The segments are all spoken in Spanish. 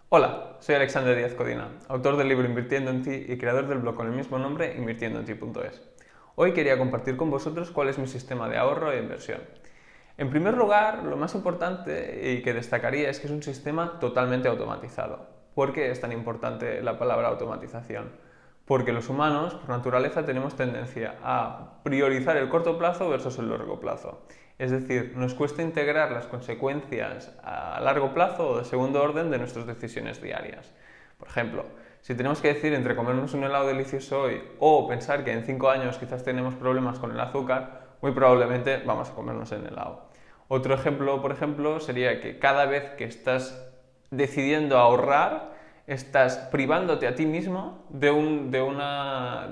Hola, soy Alexander Díaz Codina, autor del libro Invirtiendo en ti y creador del blog con el mismo nombre, invirtiendoenti.es. Hoy quería compartir con vosotros cuál es mi sistema de ahorro e inversión. En primer lugar, lo más importante y que destacaría es que es un sistema totalmente automatizado. ¿Por qué es tan importante la palabra automatización? Porque los humanos, por naturaleza, tenemos tendencia a priorizar el corto plazo versus el largo plazo. Es decir, nos cuesta integrar las consecuencias a largo plazo o de segundo orden de nuestras decisiones diarias. Por ejemplo, si tenemos que decidir entre comernos un helado delicioso hoy o pensar que en 5 años quizás tenemos problemas con el azúcar, muy probablemente vamos a comernos el helado. Otro ejemplo, por ejemplo, sería que cada vez que estás decidiendo ahorrar, estás privándote a ti mismo de una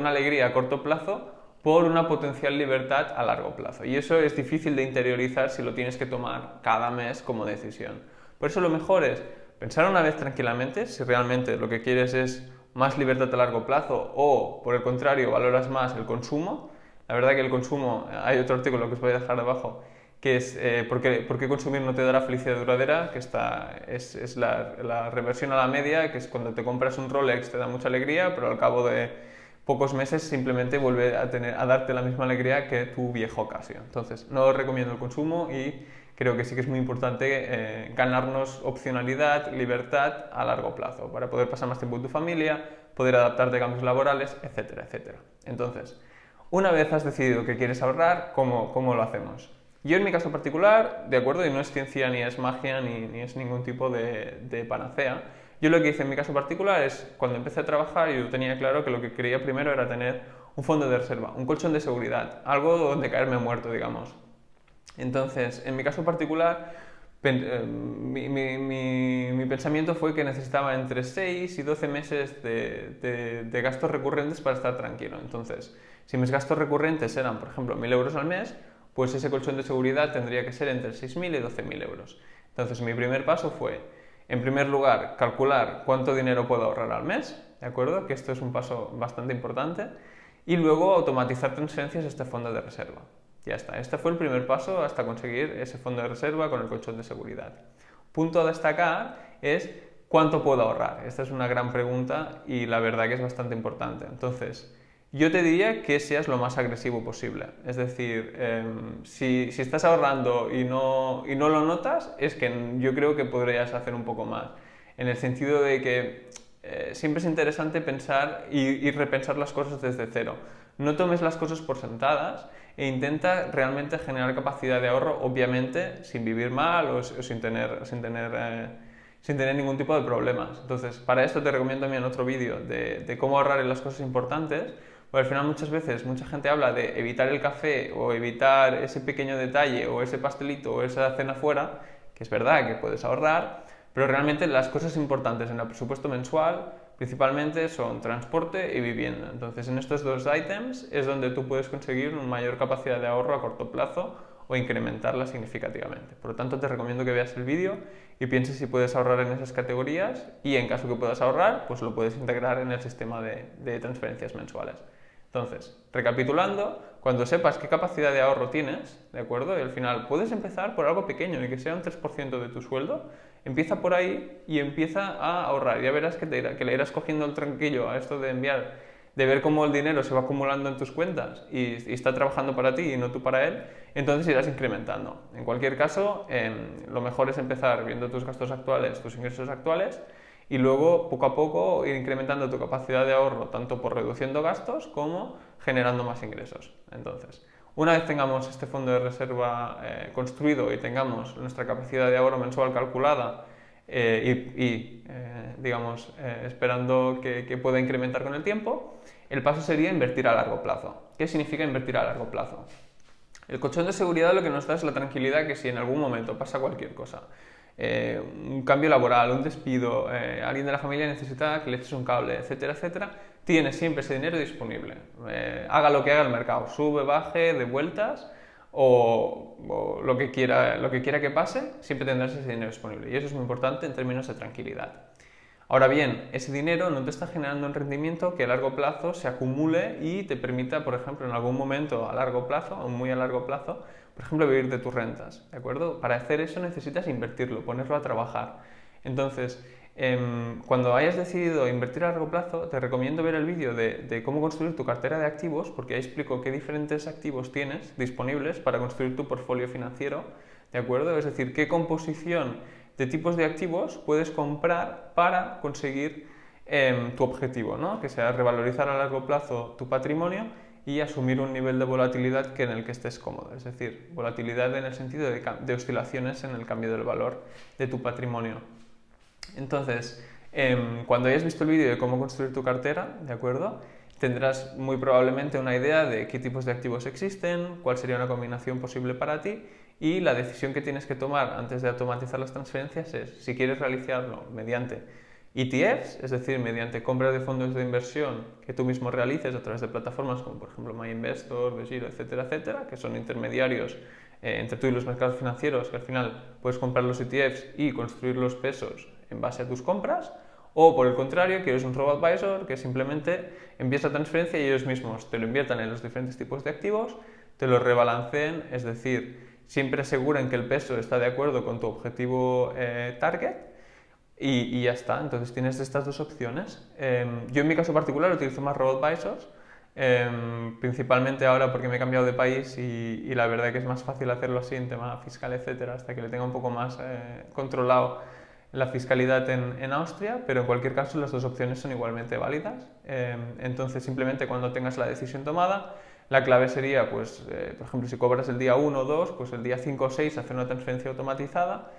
alegría a corto plazo por una potencial libertad a largo plazo. Y eso es difícil de interiorizar si lo tienes que tomar cada mes como decisión. Por eso lo mejor es pensar una vez tranquilamente si realmente lo que quieres es más libertad a largo plazo o, por el contrario, valoras más el consumo. La verdad que el consumo, hay otro artículo que os voy a dejar debajo, que es ¿por qué consumir no te dará felicidad duradera? Que es la reversión a la media, que es cuando te compras un Rolex te da mucha alegría, pero al cabo de pocos meses simplemente vuelve a darte la misma alegría que tu viejo Casio. Entonces, no os recomiendo el consumo y creo que sí que es muy importante ganarnos opcionalidad, libertad a largo plazo, para poder pasar más tiempo con tu familia, poder adaptarte a cambios laborales, etcétera, etcétera. Entonces, una vez has decidido que quieres ahorrar, ¿cómo lo hacemos? Yo en mi caso particular, de acuerdo, y no es ciencia ni es magia ni es ningún tipo de panacea, yo lo que hice en mi caso particular es, cuando empecé a trabajar, yo tenía claro que lo que quería primero era tener un fondo de reserva, un colchón de seguridad, algo donde caerme muerto, digamos. Entonces, en mi caso particular, mi pensamiento fue que necesitaba entre 6 y 12 meses de gastos recurrentes para estar tranquilo. Entonces, si mis gastos recurrentes eran, por ejemplo, 1.000 euros al mes, pues ese colchón de seguridad tendría que ser entre 6.000 y 12.000 euros. Entonces, mi primer paso fue, en primer lugar, calcular cuánto dinero puedo ahorrar al mes, ¿de acuerdo? Que esto es un paso bastante importante. Y luego automatizar transferencias a este fondo de reserva. Ya está, este fue el primer paso hasta conseguir ese fondo de reserva con el colchón de seguridad. Punto a destacar es cuánto puedo ahorrar. Esta es una gran pregunta y la verdad que es bastante importante. Entonces, yo te diría que seas lo más agresivo posible. Es decir, si estás ahorrando y no lo notas, es que yo creo que podrías hacer un poco más. En el sentido de que siempre es interesante pensar y repensar las cosas desde cero. No tomes las cosas por sentadas e intenta realmente generar capacidad de ahorro, obviamente sin vivir mal o sin tener ningún tipo de problemas. Entonces, para esto te recomiendo también otro vídeo de cómo ahorrar en las cosas importantes, porque al final muchas veces mucha gente habla de evitar el café o evitar ese pequeño detalle o ese pastelito o esa cena fuera, que es verdad que puedes ahorrar, pero realmente las cosas importantes en el presupuesto mensual principalmente son transporte y vivienda. Entonces, en estos dos ítems es donde tú puedes conseguir una mayor capacidad de ahorro a corto plazo o incrementarla significativamente. Por lo tanto, te recomiendo que veas el vídeo y pienses si puedes ahorrar en esas categorías y en caso que puedas ahorrar, pues lo puedes integrar en el sistema de transferencias mensuales. Entonces, recapitulando, cuando sepas qué capacidad de ahorro tienes, ¿de acuerdo? Y al final puedes empezar por algo pequeño, y que sea un 3% de tu sueldo, empieza por ahí y empieza a ahorrar. Ya verás que le irás cogiendo el tranquillo a esto de enviar, de ver cómo el dinero se va acumulando en tus cuentas y está trabajando para ti y no tú para él, entonces irás incrementando. En cualquier caso, lo mejor es empezar viendo tus gastos actuales, tus ingresos actuales, y luego poco a poco ir incrementando tu capacidad de ahorro tanto por reduciendo gastos como generando más ingresos. Entonces, una vez tengamos este fondo de reserva construido y tengamos nuestra capacidad de ahorro mensual calculada digamos, esperando que pueda incrementar con el tiempo, el paso sería invertir a largo plazo. ¿Qué significa invertir a largo plazo? El colchón de seguridad lo que nos da es la tranquilidad que si en algún momento pasa cualquier cosa, un cambio laboral, un despido, alguien de la familia necesita que le eches un cable, etcétera, etcétera, tienes siempre ese dinero disponible. Haga lo que haga el mercado, sube, baje, de vueltas o lo que quiera que pase, siempre tendrás ese dinero disponible. Y eso es muy importante en términos de tranquilidad. Ahora bien, ese dinero no te está generando un rendimiento que a largo plazo se acumule y te permita, por ejemplo, en algún momento a largo plazo o muy a largo plazo, por ejemplo, vivir de tus rentas, ¿de acuerdo? Para hacer eso necesitas invertirlo, ponerlo a trabajar. Entonces, Cuando hayas decidido invertir a largo plazo, te recomiendo ver el vídeo de cómo construir tu cartera de activos, porque ahí explico qué diferentes activos tienes disponibles para construir tu portfolio financiero, ¿de acuerdo? Es decir, qué composición de tipos de activos puedes comprar para conseguir tu objetivo, ¿no? Que sea revalorizar a largo plazo tu patrimonio y asumir un nivel de volatilidad en el que estés cómodo, es decir, volatilidad en el sentido de oscilaciones en el cambio del valor de tu patrimonio. Entonces, cuando hayas visto el vídeo de cómo construir tu cartera, ¿de acuerdo? Tendrás muy probablemente una idea de qué tipos de activos existen, cuál sería una combinación posible para ti, y la decisión que tienes que tomar antes de automatizar las transferencias es si quieres realizarlo mediante ETFs, es decir, mediante compra de fondos de inversión que tú mismo realices a través de plataformas como por ejemplo MyInvestor, BetGiro, etcétera, etcétera, que son intermediarios entre tú y los mercados financieros, que al final puedes comprar los ETFs y construir los pesos en base a tus compras, o por el contrario, quieres un robo-advisor que simplemente envías la transferencia y ellos mismos te lo inviertan en los diferentes tipos de activos, te lo rebalanceen, es decir, siempre aseguren que el peso está de acuerdo con tu objetivo target y ya está. Entonces tienes estas dos opciones. Yo en mi caso particular utilizo más robo-advisors, principalmente ahora porque me he cambiado de país y la verdad que es más fácil hacerlo así en tema fiscal, etcétera, hasta que le tenga un poco más controlado la fiscalidad en Austria, pero en cualquier caso las dos opciones son igualmente válidas. Entonces simplemente cuando tengas la decisión tomada, la clave sería, pues, por ejemplo, si cobras el día 1 o 2, pues el día 5 o 6 hacer una transferencia automatizada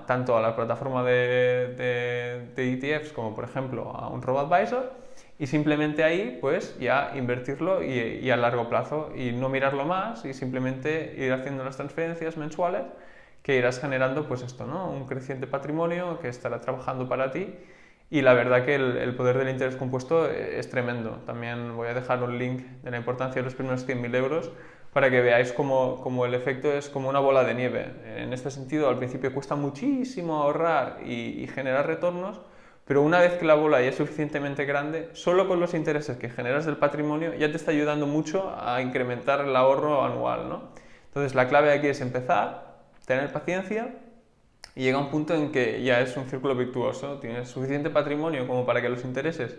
tanto a la plataforma de ETFs como por ejemplo a un robo-advisor, y simplemente ahí pues ya invertirlo y a largo plazo y no mirarlo más y simplemente ir haciendo las transferencias mensuales que irás generando pues esto, ¿no? Un creciente patrimonio que estará trabajando para ti. Y la verdad que el poder del interés compuesto es tremendo. También voy a dejar un link de la importancia de los primeros 100.000 euros para que veáis cómo el efecto es como una bola de nieve. En este sentido, al principio cuesta muchísimo ahorrar y generar retornos, pero una vez que la bola ya es suficientemente grande, solo con los intereses que generas del patrimonio ya te está ayudando mucho a incrementar el ahorro anual, ¿no? Entonces la clave aquí es empezar, tener paciencia y llega un punto en que ya es un círculo virtuoso. Tienes suficiente patrimonio como para que los intereses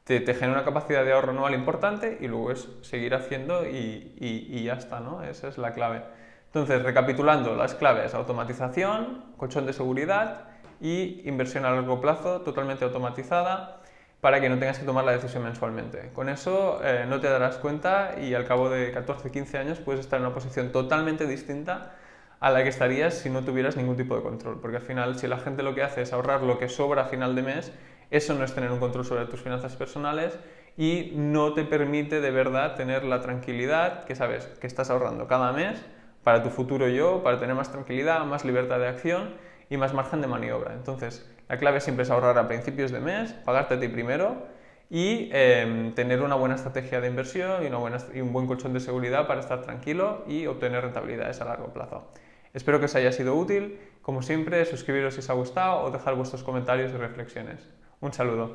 te generen una capacidad de ahorro anual importante y luego es seguir haciendo y ya está, ¿no? Esa es la clave. Entonces, recapitulando, las claves: automatización, colchón de seguridad y inversión a largo plazo totalmente automatizada para que no tengas que tomar la decisión mensualmente. Con eso no te darás cuenta y al cabo de 14-15 años puedes estar en una posición totalmente distinta a la que estarías si no tuvieras ningún tipo de control, porque al final si la gente lo que hace es ahorrar lo que sobra a final de mes, eso no es tener un control sobre tus finanzas personales y no te permite de verdad tener la tranquilidad que sabes que estás ahorrando cada mes para tu futuro yo, para tener más tranquilidad, más libertad de acción y más margen de maniobra. Entonces, la clave siempre es ahorrar a principios de mes, pagarte a ti primero y tener una buena estrategia de inversión y un buen colchón de seguridad para estar tranquilo y obtener rentabilidades a largo plazo. Espero que os haya sido útil. Como siempre, suscribiros si os ha gustado o dejar vuestros comentarios y reflexiones. Un saludo.